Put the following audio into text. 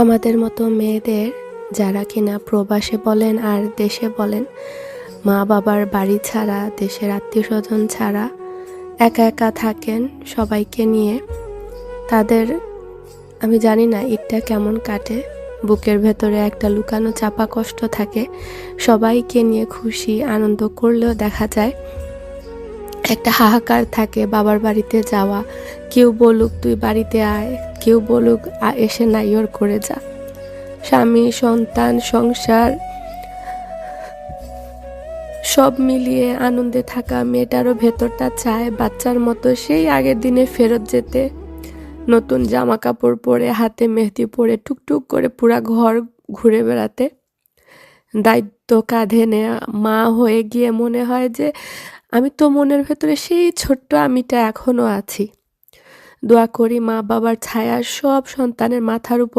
আমাদের মতো মেয়েদের যারা কিনা প্রবাসে বলেন আর দেশে বলেন, মা বাবার বাড়ি ছাড়া, দেশের আত্মীয়স্বজন ছাড়া একা একা থাকেন সবাইকে নিয়ে, তাদের আমি জানি না ঈদটা কেমন কাটে। বুকের ভেতরে একটা লুকানো চাপা কষ্ট থাকে। সবাইকে নিয়ে খুশি আনন্দ করলেও দেখা যায় একটা হাহাকার থাকে বাবার বাড়িতে যাওয়া। কেউ বলুক তুই বাড়িতে আয়, কেউ বলুক এসে নাইয়র করে যা। স্বামী, সন্তান, সংসার সব মিলিয়ে আনন্দে থাকা মেয়েটারও ভেতরটা চায় বাচ্চার মতো সেই আগের দিনে ফেরত যেতে, নতুন জামা কাপড় পরে, হাতে মেহেদি পরে টুকটুক করে পুরা ঘর ঘুরে বেড়াতে। দায়িত্ব কাঁধে নেয়া মা হয়ে গিয়ে মনে হয় যে আমি তো মনের ভেতরে সেই ছোট্ট আমিটা এখনো আছি। দোয়া করি মা বাবার ছায়া সব সন্তানের মাথার উপর